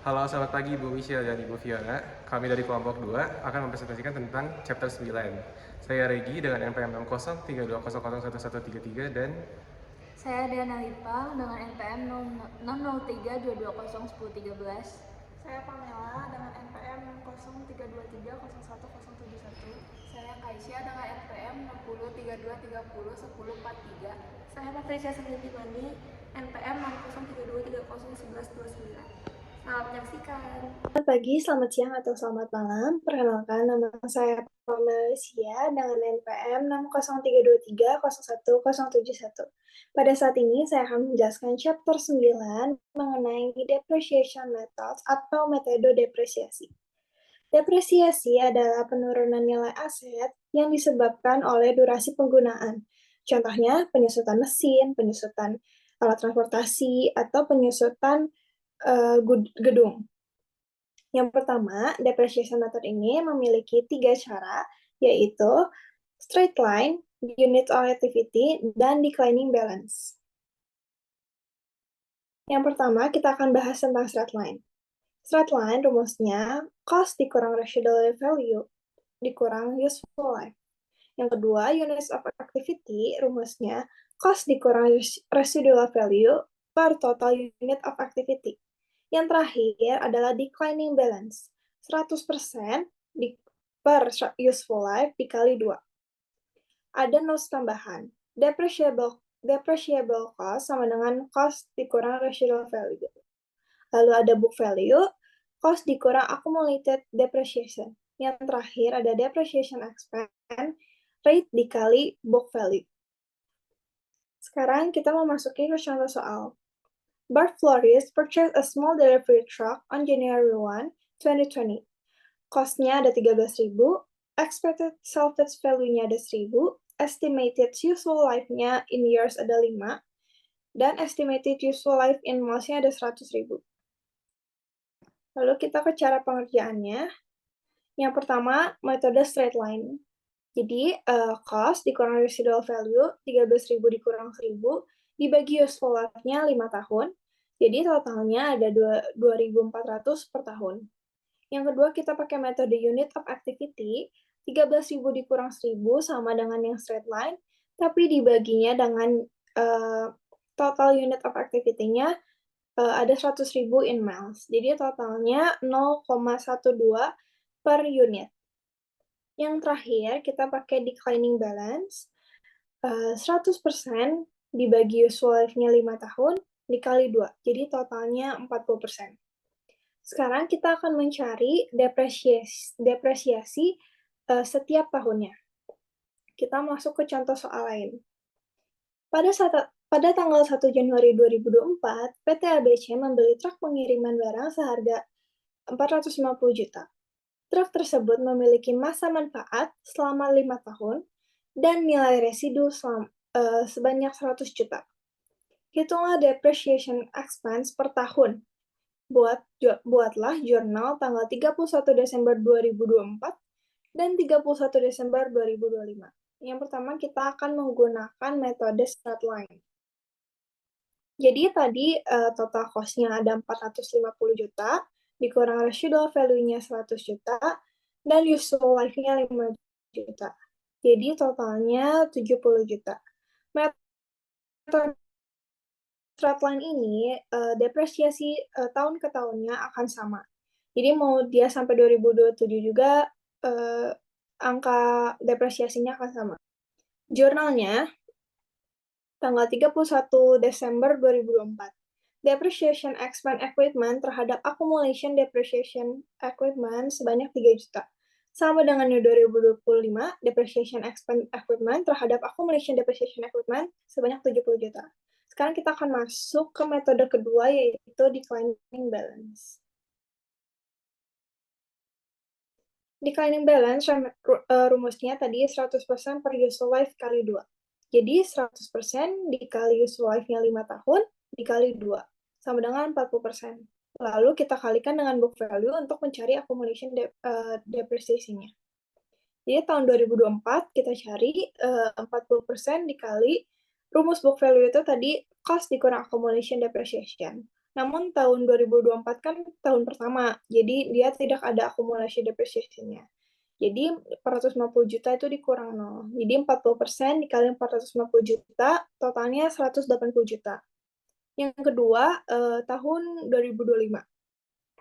Halo, selamat pagi Bu Michelle dan Ibu Fiona. Kami dari kelompok 2 akan mempresentasikan tentang chapter 9. Saya Regi dengan NPM 6032001133 dan Saya Diana Lipa dengan NPM 60322011013. Saya Pamela dengan NPM 6032301071. Saya Kaisya dengan NPM 6032301043. Saya Patricia Sanjati NPM 6032301129. Selamat menyaksikan. Selamat pagi, selamat siang, atau selamat malam. Perkenalkan, nama saya Pamela dengan NPM 6032301071. Pada saat ini, saya akan menjelaskan chapter 9 mengenai depreciation methods atau metode depresiasi. Depresiasi adalah penurunan nilai aset yang disebabkan oleh durasi penggunaan. Contohnya, penyusutan mesin, penyusutan alat transportasi, atau penyusutan gedung. Yang pertama, depreciation method ini memiliki 3 cara, yaitu straight line, unit of activity, dan declining balance. Yang pertama, kita akan bahas tentang straight line. Straight line rumusnya cost dikurang residual value dikurang useful life. Yang kedua, units of activity rumusnya cost dikurang residual value per total unit of activity. Yang terakhir adalah declining balance, 100% per useful life dikali 2. Ada notes tambahan. Depreciable cost sama dengan cost dikurang residual value. Lalu ada book value, cost dikurang accumulated depreciation. Yang terakhir ada depreciation expense, rate dikali book value. Sekarang kita memasuki ke contoh soal. Bart Flores purchased a small delivery truck on January 1, 2020. Cost-nya ada 13.000, expected salvage value-nya ada 1.000, estimated useful life-nya in years ada 5, dan estimated useful life in months-nya ada 100.000. Lalu kita ke cara pengerjaannya. Yang pertama, metode straight line. Jadi, cost dikurang residual value, 13.000 dikurang 1.000, dibagi useful life-nya 5 tahun, jadi totalnya ada 2.400 per tahun. Yang kedua, kita pakai metode unit of activity, 13.000 dikurang 1.000 sama dengan yang straight line, tapi dibaginya dengan total unit of activity-nya ada 100.000 in miles, jadi totalnya 0,12 per unit. Yang terakhir, kita pakai declining balance, 100% dibagi useful life-nya 5 tahun, dikali 2, jadi totalnya 40%. Sekarang kita akan mencari depresiasi setiap tahunnya. Kita masuk ke contoh soal lain. Pada tanggal 1 Januari 2024, PT ABC membeli truk pengiriman barang seharga 450 juta. Truk tersebut memiliki masa manfaat selama 5 tahun dan nilai residu sebanyak 100 juta. Hitunglah depreciation expense per tahun. Buatlah jurnal tanggal 31 Desember 2024 dan 31 Desember 2025. Yang pertama, kita akan menggunakan metode straight line. Jadi tadi total cost-nya ada 450 juta, dikurang residual value-nya 100 juta, dan useful life-nya 5 juta. Jadi totalnya 70 juta. Metode straight line ini, depresiasi tahun ke tahunnya akan sama. Jadi mau dia sampai 2027 juga, angka depresiasinya akan sama. Jurnalnya, tanggal 31 Desember 2024. Depreciation expense equipment terhadap accumulation depreciation equipment sebanyak 3 juta. Sama dengan 2025, depreciation expense equipment terhadap accumulation depreciation equipment sebanyak 70 juta. Sekarang kita akan masuk ke metode kedua, yaitu declining balance. Declining balance rumusnya tadi 100% per useful life kali 2. Jadi 100% dikali useful life-nya 5 tahun, dikali 2, sama dengan 40%. Lalu kita kalikan dengan book value untuk mencari accumulation depreciation-nya. Jadi tahun 2024 kita cari 40% dikali rumus book value itu tadi cost dikurang accumulation depreciation. Namun tahun 2024 kan tahun pertama, jadi dia tidak ada akumulasi depreciation-nya. Jadi 450 juta itu dikurang 0. Jadi 40% dikali 450 juta, totalnya 180 juta. Yang kedua, tahun 2025.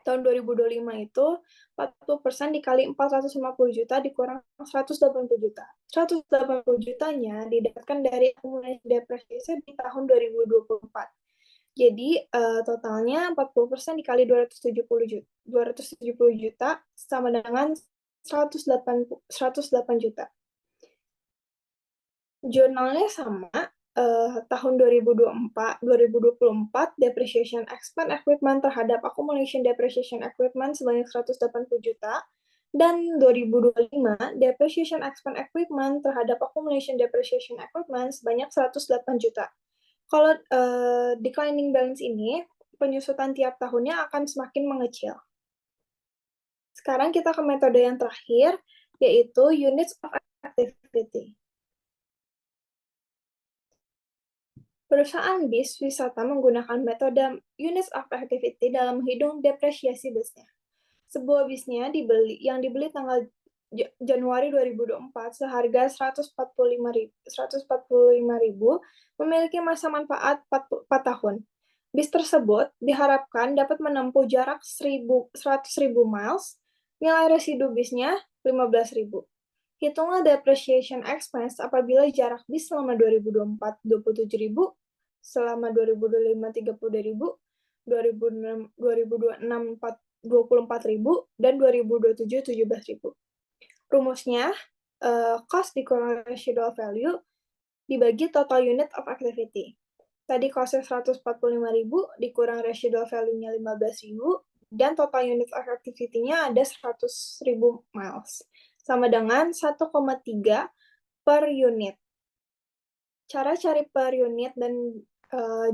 Tahun 2025 itu 40% dikali 450 juta dikurang 180 juta. 180 jutanya didapatkan dari akumulasi depresiasi di tahun 2024. Jadi totalnya 40% dikali 270 juta sama dengan 108 juta. Jurnalnya sama, tahun 2024 depreciation expense equipment terhadap accumulation depreciation equipment sebanyak 180 juta, dan 2025 depreciation expense equipment terhadap accumulation depreciation equipment sebanyak 108 juta. Kalau declining balance ini, penyusutan tiap tahunnya akan semakin mengecil. Sekarang kita ke metode yang terakhir, yaitu units of activity. Perusahaan bis wisata menggunakan metode units of activity dalam menghitung depresiasi bisnya. Sebuah bisnya yang dibeli tanggal Januari 2024 seharga 145.000 memiliki masa manfaat 4 tahun. Bis tersebut diharapkan dapat menempuh jarak 100.000 miles, nilai residu bisnya 15.000. Hitunglah depreciation expense apabila jarak bis selama 2024 27.000, selama 2025 30.000, 2026 24.000, dan 2027 17.000. Rumusnya, cost dikurang residual value dibagi total unit of activity. Tadi costnya 145.000 dikurang residual value-nya 15.000, dan total unit of activity-nya ada 100.000 miles. Sama dengan 1,3 per unit. Cara cari per unit dan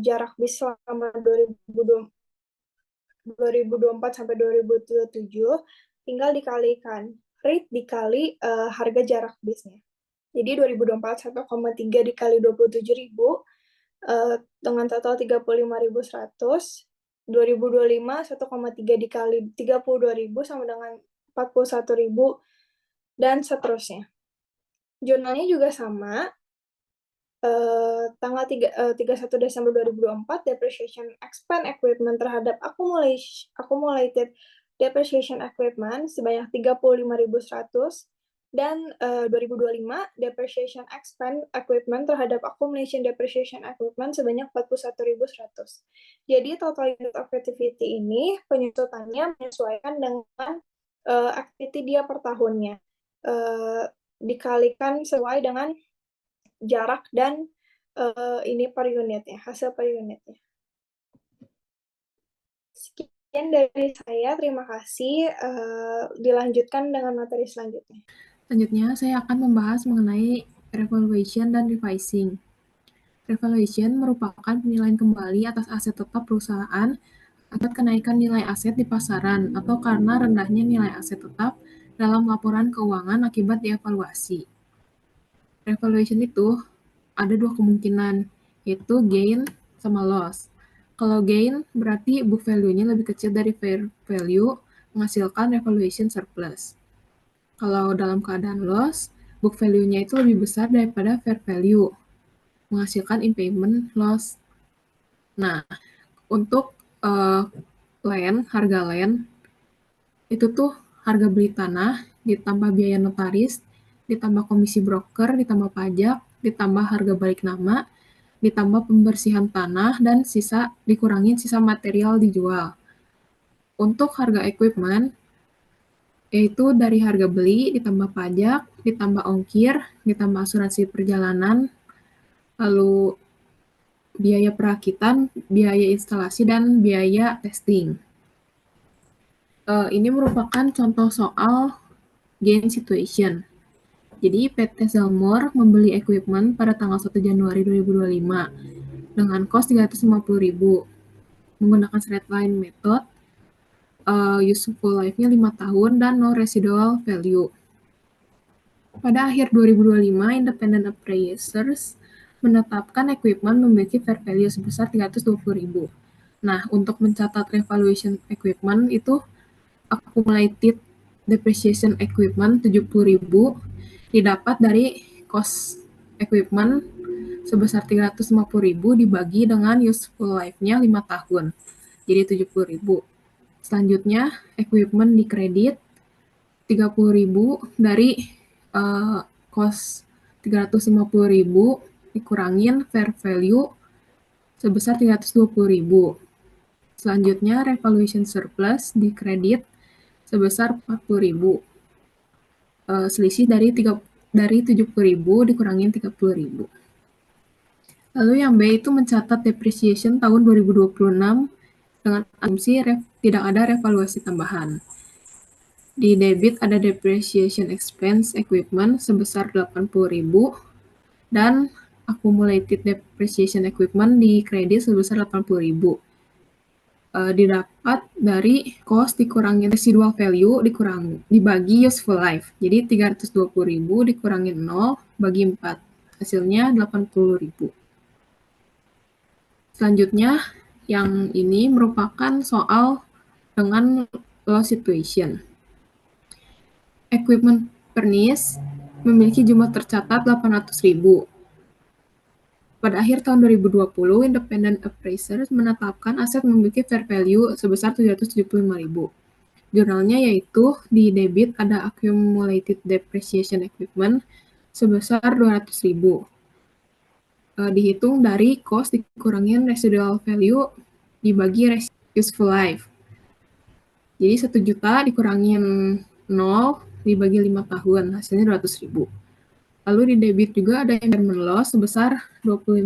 jarak bis selama 2024 sampai 2027 tinggal dikalikan rate dikali harga jarak bisnya. Jadi 2024 1,3 dikali 27.000 dengan total 35.100. 2025 1,3 dikali 32.000 sama dengan 41.000, dan seterusnya. Jurnalnya juga sama. Tanggal 31 Desember 2024, depreciation expense equipment terhadap accumulated depreciation equipment sebanyak 35.100, dan 2025 depreciation expense equipment terhadap accumulation depreciation equipment sebanyak 41.100. Jadi total unit of activity ini penyusutannya menyesuaikan dengan activity dia per tahunnya. Dikalikan sesuai dengan jarak dan ini per unitnya, hasil per unitnya. Sekian dari saya, terima kasih. Dilanjutkan dengan materi selanjutnya. Selanjutnya, saya akan membahas mengenai revaluation dan revising. Revaluation merupakan penilaian kembali atas aset tetap perusahaan akibat kenaikan nilai aset di pasaran atau karena rendahnya nilai aset tetap dalam laporan keuangan akibat dievaluasi. Revaluation itu ada dua kemungkinan, yaitu gain sama loss. Kalau gain berarti book value-nya lebih kecil dari fair value, menghasilkan revaluation surplus. Kalau dalam keadaan loss, book value-nya itu lebih besar daripada fair value, menghasilkan impairment loss. Nah, untuk harga land, itu tuh harga beli tanah, ditambah biaya notaris, ditambah komisi broker, ditambah pajak, ditambah harga balik nama, ditambah pembersihan tanah, dan dikurangin sisa material dijual. Untuk harga equipment, yaitu dari harga beli, ditambah pajak, ditambah ongkir, ditambah asuransi perjalanan, lalu biaya perakitan, biaya instalasi, dan biaya testing. Ini merupakan contoh soal gain situation. Jadi PT Zelmor membeli equipment pada tanggal 1 Januari 2025 dengan cost 350.000 menggunakan straight line method, useful life-nya 5 tahun, dan no residual value. Pada akhir 2025, independent appraisers menetapkan equipment memiliki fair value sebesar 320.000. Nah, untuk mencatat revaluation equipment itu accumulated depreciation equipment 70.000 didapat dari cost equipment sebesar 350.000 dibagi dengan useful life-nya 5 tahun. Jadi 70.000. Selanjutnya, equipment dikredit 30.000 dari cost 350.000 dikurangin fair value sebesar 320.000. Selanjutnya, revaluation surplus dikredit sebesar 40.000. Selisih dari 70.000 dikurangin 30.000. Lalu yang B itu mencatat depreciation tahun 2026 dengan asumsi tidak ada revaluasi tambahan. Di debit ada depreciation expense equipment sebesar 80.000 dan accumulated depreciation equipment di kredit sebesar 80.000. Didapat dari cost dikurangin residual value dibagi useful life. Jadi 320.000 dikurangin 0 bagi 4. Hasilnya 80.000. Selanjutnya, yang ini merupakan soal dengan loss situation. Equipment furnace memiliki jumlah tercatat 800.000. Pada akhir tahun 2020, independent appraiser menetapkan aset memiliki fair value sebesar 775.000. Jurnalnya yaitu di debit ada accumulated depreciation equipment sebesar 200.000. Dihitung dari cost dikurangin residual value dibagi useful life. Jadi 1 juta dikurangin 0 dibagi 5 tahun, hasilnya 200.000. Lalu di debit juga ada impairment loss sebesar 25.000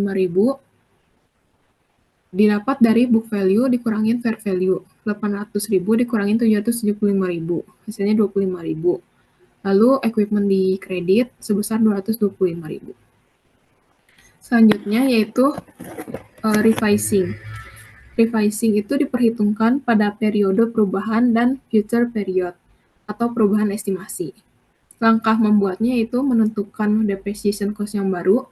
didapat dari book value dikurangin fair value. 800.000 dikurangin 775.000, hasilnya 25.000. Lalu equipment di kredit sebesar 225.000. Selanjutnya yaitu revising. Revising itu diperhitungkan pada periode perubahan dan future period atau perubahan estimasi. Langkah membuatnya itu menentukan depreciation cost yang baru.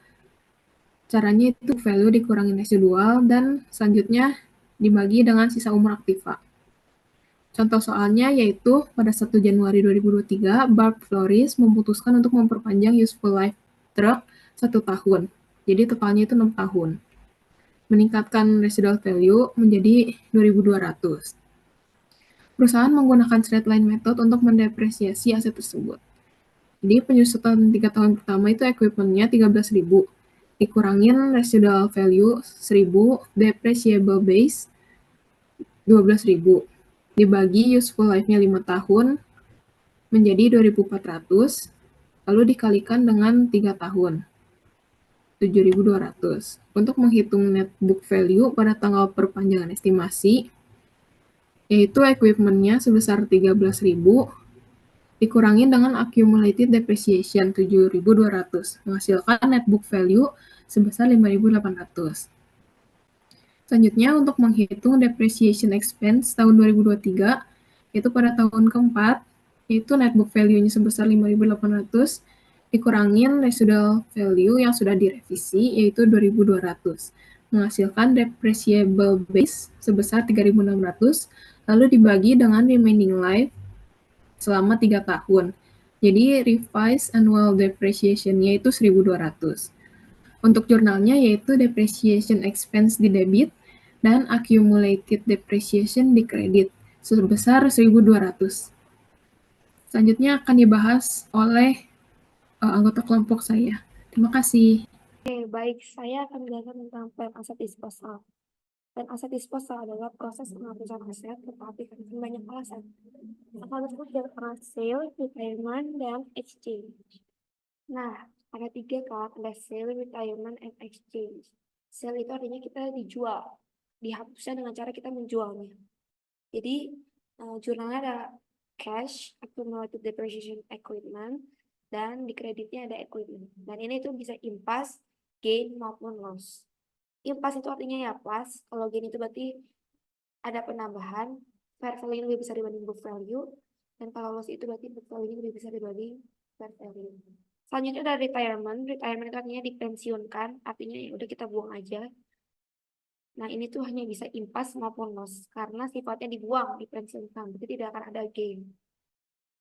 Caranya itu value dikurangin residual dan selanjutnya dibagi dengan sisa umur aktiva. Contoh soalnya yaitu pada 1 Januari 2023, Barb Floris memutuskan untuk memperpanjang useful life truk 1 tahun. Jadi totalnya itu 6 tahun. Meningkatkan residual value menjadi 2.200. Perusahaan menggunakan straight line method untuk mendepresiasi aset tersebut. Jadi penyusutan 3 tahun pertama itu equipment-nya 13.000. Dikurangin residual value 1.000, depreciable base 12.000. Dibagi useful life-nya 5 tahun menjadi 2.400, lalu dikalikan dengan 3 tahun. 7.200. Untuk menghitung net book value pada tanggal perpanjangan estimasi, yaitu equipment-nya sebesar 13.000, dikurangin dengan accumulated depreciation 7.200, menghasilkan net book value sebesar 5.800. Selanjutnya, untuk menghitung depreciation expense tahun 2023, yaitu pada tahun keempat, yaitu net book value-nya sebesar 5.800, dikurangin residual value yang sudah direvisi, yaitu 2.200, menghasilkan depreciable base sebesar 3.600, lalu dibagi dengan remaining life selama 3 tahun. Jadi, revised annual depreciation-nya itu 1.200. Untuk jurnalnya yaitu depreciation expense di debit dan accumulated depreciation di kredit sebesar 1.200. Selanjutnya akan dibahas oleh anggota kelompok saya. Terima kasih. Oke, baik. Saya akan menjelaskan tentang plan asset disposal. Plan asset disposal adalah proses penghapusan aset tetapi kan banyak alasan. Akan tersebut adalah sale, retirement, dan exchange. Nah, ada 3 kan, ada sale, retirement, and exchange. Sale itu artinya kita dijual, dihapusnya dengan cara kita menjualnya. Jadi, jurnalnya ada cash, accumulated depreciation equipment, dan di kreditnya ada equipment. Dan ini tuh bisa impas, gain, maupun loss. Impas itu artinya ya plus, kalau gain itu berarti ada penambahan, fair value lebih besar dibanding book value, dan kalau loss itu berarti book value lebih besar dibanding fair value. Selanjutnya ada retirement. Retirement itu artinya dipensiunkan, artinya ya udah kita buang aja. Nah, ini tuh hanya bisa impas maupun loss karena sifatnya dibuang, dipensiunkan, jadi tidak akan ada gain.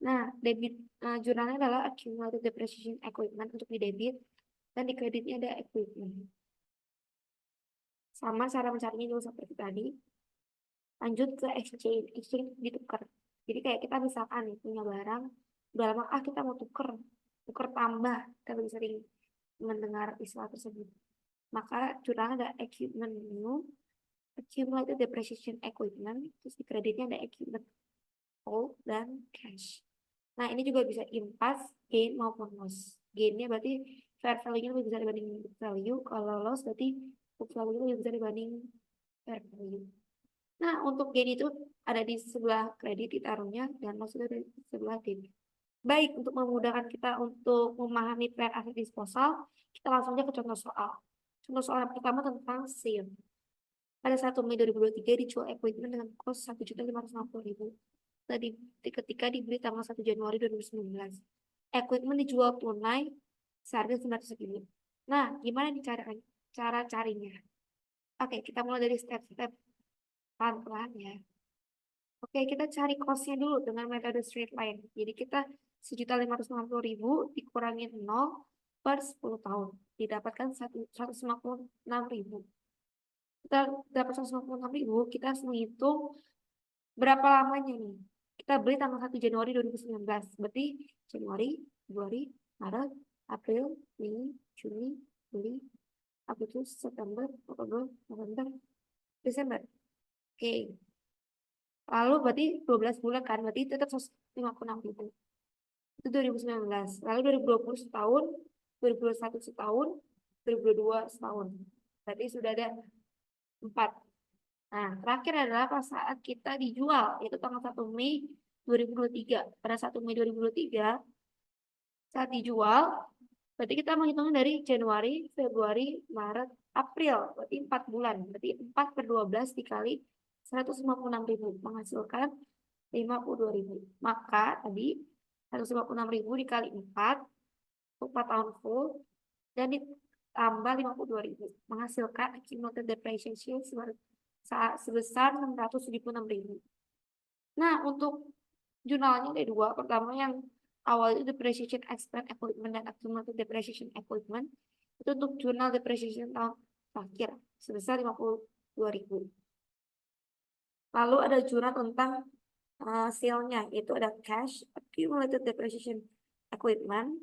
Nah, debit jurnalnya adalah accumulated depreciation equipment untuk di debit dan di kreditnya ada equipment. Sama cara mencarinya juga seperti tadi. Lanjut ke exchange, exchange ditukar. Jadi kayak kita misalkan nih, punya barang, udah lama kita mau tuker tambah, kita lebih sering mendengar istilah tersebut. Maka jurnalnya ada equipment new, accumulated depreciation equipment, terus di kreditnya ada equipment old dan cash. Nah, ini juga bisa impas, gain maupun loss. Gainnya berarti fair value-nya lebih besar dibanding book value, kalau loss berarti book value-nya lebih besar dibanding fair value. Nah, untuk gain itu ada di sebelah kredit ditaruhnya, dan loss itu ada di sebelah debit. Baik, untuk memudahkan kita untuk memahami plan asset disposal, kita langsung aja ke contoh soal. Contoh soal yang pertama tentang sale. Pada 1 Mei 2023 dijual equipment dengan cost 1.560.000. Tadi ketika dibeli tanggal 1 Januari 2019. Equipment dijual tunai seharga 900.000. Nah, gimana nih cara carinya? Oke, kita mulai dari step-step pelan-pelan ya. Oke, kita cari cost-nya dulu dengan metode straight line. Jadi kita 1.560.000 dikurangin 0 per 10 tahun. Didapatkan 156.000. Kita dapat 156.000, kita harus menghitung berapa lamanya nih. Kita beli tanggal 1 Januari 2019. Berarti Januari, Februari, Maret, April, Mei, Juni, Juli, Agustus, September, Oktober, November, Desember. Oke. Lalu berarti 12 bulan kan, berarti tetap 156.000. Itu 2019. Lalu 2020 setahun, 2021 setahun, 2022 setahun. Berarti sudah ada 4. Nah, terakhir adalah pas saat kita dijual, yaitu tanggal 1 Mei 2023. Pada 1 Mei 2023, saat dijual, berarti kita menghitungnya dari Januari, Februari, Maret, April. Berarti 4 bulan. Berarti 4 per 12 dikali 156.000 menghasilkan 52.000. Maka tadi 156.000 dikali 4 tahun full dan ditambah 52.000 menghasilkan accumulated depreciation sebesar 676.000. Nah, untuk jurnalnya ada 2. Pertama yang awal itu depreciation expense equipment dan accumulated depreciation equipment. Itu untuk jurnal depreciation tahun terakhir sebesar 52.000. Lalu ada jurnal tentang sale-nya, yaitu ada cash, accumulated depreciation equipment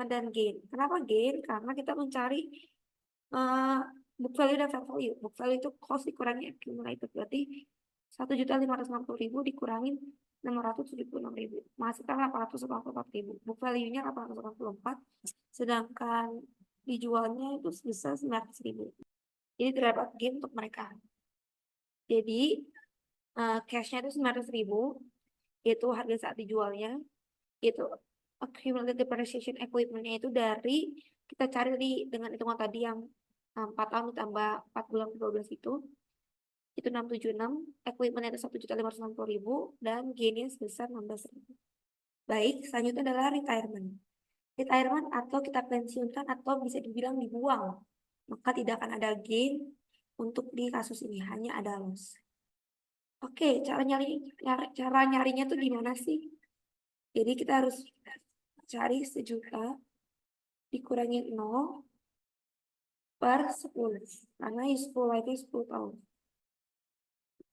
dan gain. Kenapa gain? Karena kita mencari book value dan fair value. Book value itu cost dikurangi accumulated, berarti 1.560.000 dikurangin 676.000, menghasilkan 884.000. Book value-nya 884, sedangkan dijualnya itu sebesar 900.000. Jadi terdapat gain untuk mereka. Jadi cash-nya itu 900.000, yaitu harga saat dijualnya, yaitu accumulated depreciation equipment-nya itu dari kita cari dengan hitungan tadi yang 4 tahun ditambah 4 bulan 12 itu 676, equipment itu 1.560.000 dan gain-nya sebesar 16.000. Baik, selanjutnya adalah retirement. Retirement atau kita pensiunkan atau bisa dibilang dibuang. Maka tidak akan ada gain untuk di kasus ini, hanya ada loss. Oke, cara nyarinya tuh gimana sih? Jadi kita harus cari 1 juta dikurangi 0 per 10, karena useful life-nya 10 tahun.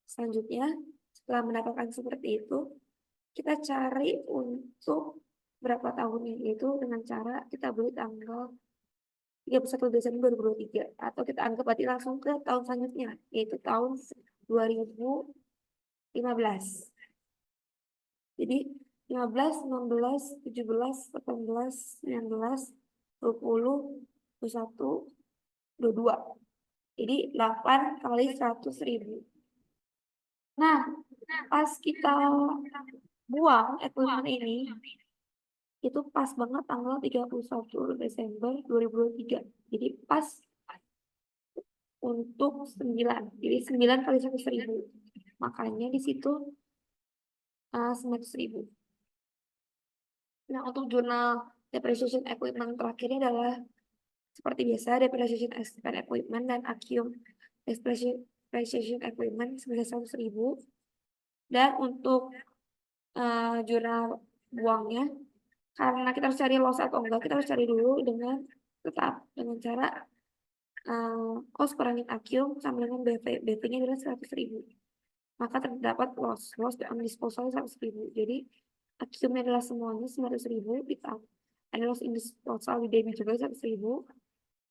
Selanjutnya, setelah mendapatkan seperti itu, kita cari untuk berapa tahunnya, yaitu dengan cara kita beli tanggal 31 Desember 2023, atau kita anggap berarti langsung ke tahun selanjutnya, yaitu tahun 2015. Jadi 15, 16, 17, 18, 19, 20, 21, 22. Jadi 8 kali 100.000. Nah, pas kita buang equipment ini, itu pas banget tanggal 31 Desember 2023. Jadi pas untuk 9. Jadi 9 kali 100.000. Makanya di situ 900.000. Nah, untuk jurnal depreciation equipment terakhirnya adalah seperti biasa, depreciation expense equipment dan depreciation equipment sebesar 100.000. Dan untuk jurnal buangnya, karena kita harus cari loss atau enggak, kita harus cari dulu dengan cara cost kurangin accum sama dengan BV-nya adalah 100.000. Maka terdapat loss on disposal 100.000. Jadi accumnya adalah semuanya 900.000, ada loss in disposal di debit juga 100.000.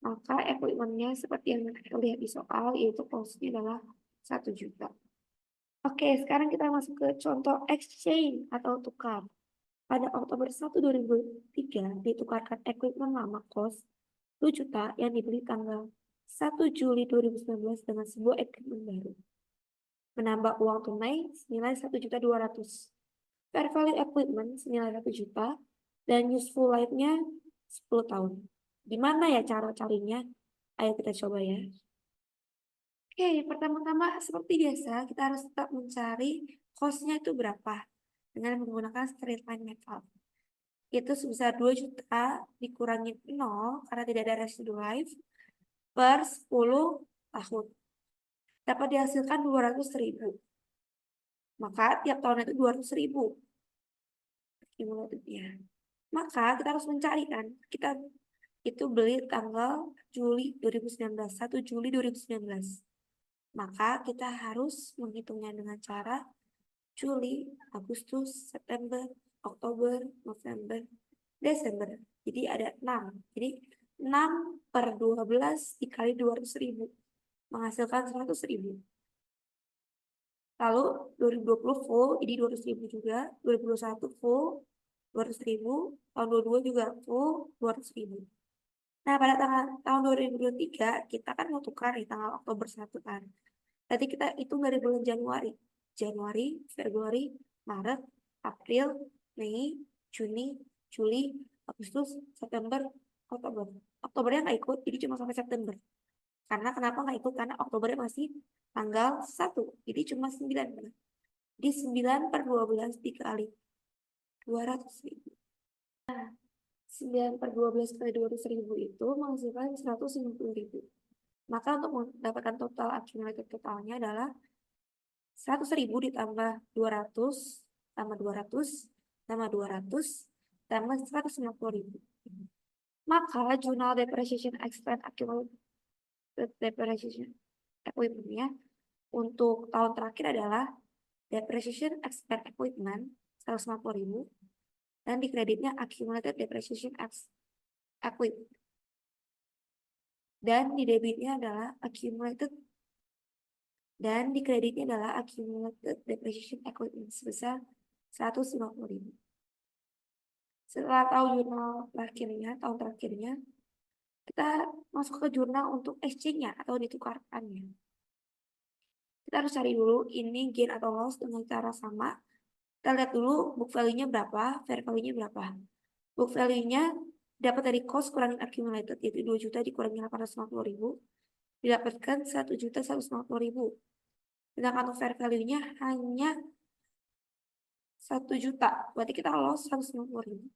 Maka equipment-nya seperti yang kita lihat di soal, yaitu cost-nya adalah 1 juta. Oke, sekarang kita masuk ke contoh exchange atau tukar. Pada Oktober 1, 2003, ditukarkan equipment lama cost 2 juta yang dibeli tanggal 1 Juli 2019 dengan sebuah equipment baru. Menambah uang tunai senilai 1.200.000. Fair value equipment senilai 1 juta dan useful life-nya 10 tahun. Gimana ya cara carinya? Ayo kita coba ya. Oke, pertama-tama seperti biasa kita harus tetap mencari cost-nya itu berapa dengan menggunakan straight line method. Itu sebesar 2 juta dikurangi 0 karena tidak ada residual life per 10 tahun. Dapat dihasilkan 200.000. Maka tiap tahun itu 200.000. Cumulative-nya. Maka kita harus mencari kan. Kita itu beli tanggal Juli 2019, 1 Juli 2019. Maka kita harus menghitungnya dengan cara Juli, Agustus, September, Oktober, November, Desember. Jadi ada 6. Jadi 6 per 12 dikali 200.000. Menghasilkan 100.000. Lalu 2020 full, jadi 200.000 juga. 2021 full, 200.000. Tahun 2022 juga full, 200.000. Nah, pada tahun 2023, kita kan mau tukar di tanggal Oktober 1 kan. Nanti kita hitung dari bulan Januari. Januari, Februari, Maret, April, Mei, Juni, Juli, Agustus, September, Oktober. Oktobernya nggak ikut, jadi cuma sampai September. Karena kenapa nggak ikut? Karena Oktobernya masih tanggal 1, jadi cuma 9. Jadi 9 per 12 dikali 200.000. Nah, 9 per 12 kali 200.000 itu menghasilkan 150.000. Maka untuk mendapatkan total accumulated totalnya adalah 100.000 ditambah 200 tambah 200 tambah 200 tambah 150.000. Maka jurnal depreciation expense accumulated depreciation equipment-nya untuk tahun terakhir adalah depreciation expense equipment 150.000 dan di kreditnya accumulated depreciation equipment. Dan di debitnya adalah accumulated depreciation equipment sebesar 150.000. Setelah tahu jurnal terakhirnya, tahun terakhirnya, kita masuk ke jurnal untuk exchange-nya atau ditukarkannya. Kita harus cari dulu ini gain atau loss dengan cara sama. Kita lihat dulu book value-nya berapa, fair value-nya berapa. Book value-nya dapat dari cost kurangin accumulated, yaitu 2 juta dikurangi 850.000, didapatkan 1.150.000. Sedangkan untuk fair value-nya hanya 1 juta, berarti kita loss 150.000.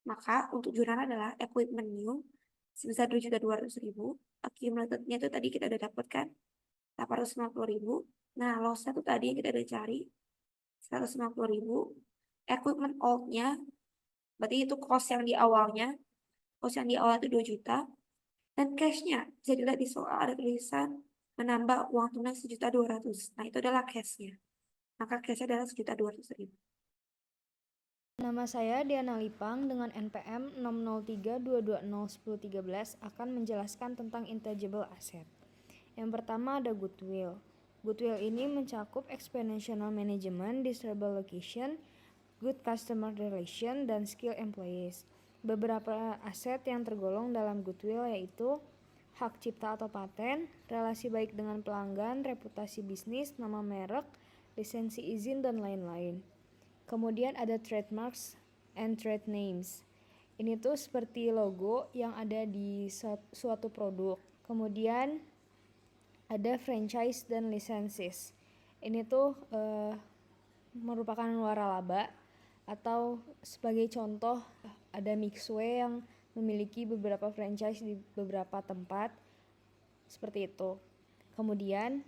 Maka untuk jurnal adalah equipment new sebesar 2.200.000. Accumulated-nya itu tadi kita udah dapatkan 850.000. Nah, loss-nya itu tadi yang kita udah cari 150.000. Equipment old-nya berarti itu cost yang di awalnya. Cost yang di awal itu 2 juta. Dan cash-nya bisa dilihat di soal ada tulisan menambah uang tunai 1.200.000. Nah, itu adalah cash-nya. Maka cash-nya adalah 1.200.000. Nama saya Diana Lipang dengan NPM 60322011013 akan menjelaskan tentang intangible asset. Yang pertama ada goodwill. Goodwill ini mencakup exponential management, desirable location, good customer relation, dan skill employees. Beberapa aset yang tergolong dalam goodwill yaitu hak cipta atau paten, relasi baik dengan pelanggan, reputasi bisnis, nama merek, lisensi izin, dan lain-lain. Kemudian ada trademarks and trade names. Ini tuh seperti logo yang ada di suatu produk. Kemudian ada franchise dan lisenses. Ini tuh merupakan waralaba atau sebagai contoh ada Mixway yang memiliki beberapa franchise di beberapa tempat seperti itu. Kemudian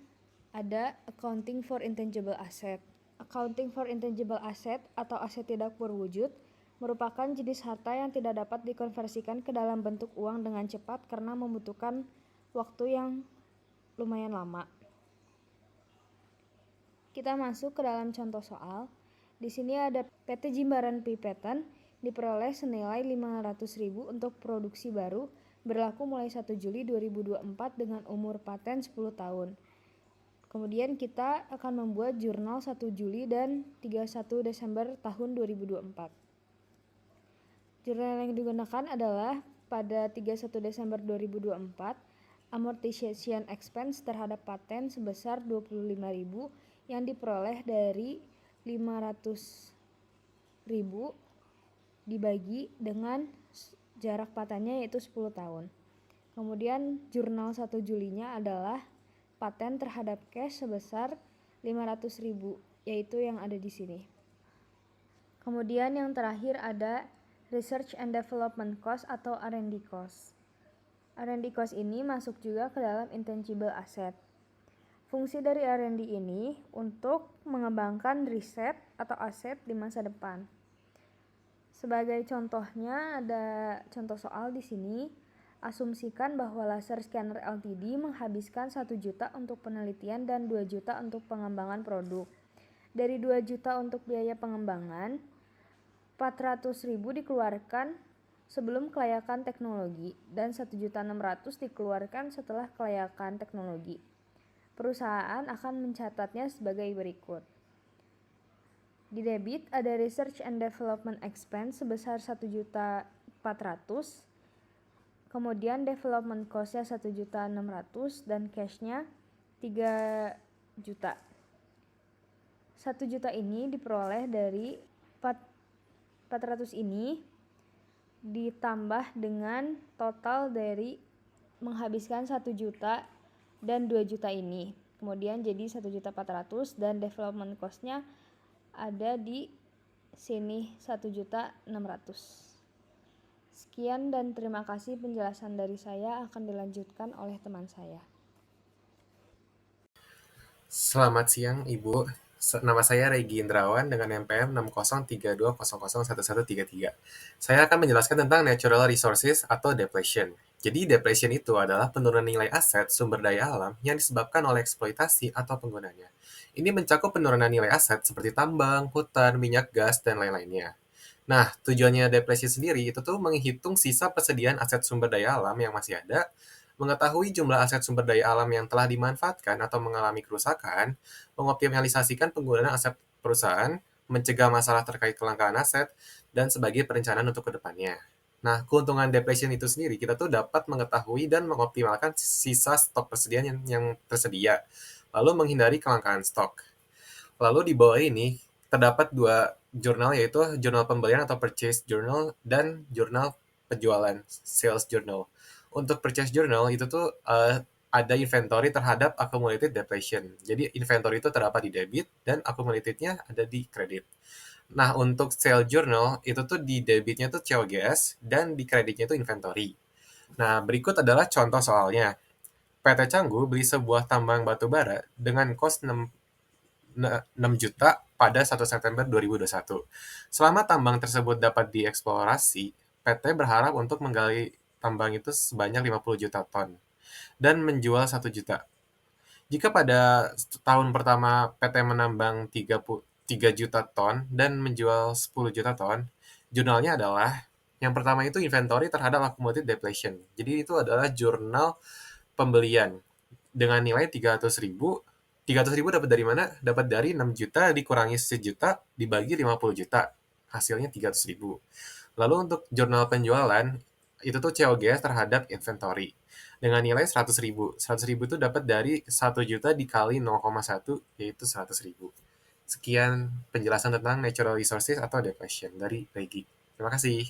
ada accounting for intangible asset. Accounting for intangible asset atau aset tidak berwujud merupakan jenis harta yang tidak dapat dikonversikan ke dalam bentuk uang dengan cepat karena membutuhkan waktu yang lumayan lama. Kita masuk ke dalam contoh soal. Di sini ada PT Jimbaran Pipeten diperoleh senilai 500.000 untuk produksi baru berlaku mulai 1 Juli 2024 dengan umur paten 10 tahun. Kemudian kita akan membuat jurnal 1 Juli dan 31 Desember tahun 2024. Jurnal yang digunakan adalah pada 31 Desember 2024, amortization expense terhadap paten sebesar 25.000 yang diperoleh dari 500.000 dibagi dengan jarak patennya yaitu 10 tahun. Kemudian jurnal 1 Julinya adalah paten terhadap cash sebesar 500.000 yaitu yang ada di sini. Kemudian yang terakhir ada research and development cost atau R&D cost. R&D cost ini masuk juga ke dalam intangible asset. Fungsi dari R&D ini untuk mengembangkan riset atau aset di masa depan. Sebagai contohnya ada contoh soal di sini. Asumsikan bahwa laser scanner LTD menghabiskan 1 juta untuk penelitian dan 2 juta untuk pengembangan produk. Dari 2 juta untuk biaya pengembangan, 400.000 dikeluarkan sebelum kelayakan teknologi dan 1.600.000 dikeluarkan setelah kelayakan teknologi. Perusahaan akan mencatatnya sebagai berikut. Di debit ada research and development expense sebesar 1.400.000, kemudian development cost-nya 1.600.000 dan cash-nya 3 juta. 1 juta ini diperoleh dari 400 ini ditambah dengan total dari menghabiskan 1 juta dan 2 juta ini. Kemudian jadi 1.400.000 dan development cost-nya ada di sini 1.600.000. Sekian dan terima kasih, penjelasan dari saya akan dilanjutkan oleh teman saya. Selamat siang Ibu. Nama saya Regi Indrawan dengan NPM 6032001133. Saya akan menjelaskan tentang natural resources atau depletion. Jadi depletion itu adalah penurunan nilai aset sumber daya alam yang disebabkan oleh eksploitasi atau penggunanya. Ini mencakup penurunan nilai aset seperti tambang, hutan, minyak gas, dan lain-lainnya. Nah, tujuannya depletion sendiri itu tuh menghitung sisa persediaan aset sumber daya alam yang masih ada, mengetahui jumlah aset sumber daya alam yang telah dimanfaatkan atau mengalami kerusakan, mengoptimalisasikan penggunaan aset perusahaan, mencegah masalah terkait kelangkaan aset, dan sebagai perencanaan untuk kedepannya. Nah, keuntungan depletion itu sendiri, kita tuh dapat mengetahui dan mengoptimalkan sisa stok persediaan yang tersedia, lalu menghindari kelangkaan stok. Lalu di bawah ini terdapat 2 jurnal, yaitu jurnal pembelian atau purchase journal dan jurnal penjualan sales journal. Untuk purchase journal itu tuh ada inventory terhadap accumulated depletion. Jadi inventory itu terdapat di debit dan accumulatednya ada di kredit. Nah, untuk sales journal itu tuh di debitnya tuh COGS dan di kreditnya itu inventory. Nah, berikut adalah contoh soalnya. PT Canggu beli sebuah tambang batu bara dengan kos 6 juta pada 1 September 2021. Selama tambang tersebut dapat dieksplorasi, PT berharap untuk menggali tambang itu sebanyak 50 juta ton dan menjual 1 juta. Jika pada tahun pertama PT menambang 3 juta ton dan menjual 10 juta ton, jurnalnya adalah yang pertama itu inventory terhadap accumulated depletion. Jadi itu adalah jurnal pembelian dengan nilai 300.000. 300.000 dapat dari mana? Dapat dari 6 juta dikurangi 1 juta dibagi 50 juta. Hasilnya 300.000. Lalu untuk jurnal penjualan, itu tuh COGS terhadap inventory. Dengan nilai 100.000. 100.000 itu dapat dari 1 juta dikali 0,1, yaitu 100.000. Sekian penjelasan tentang natural resources atau depletion dari Regi. Terima kasih.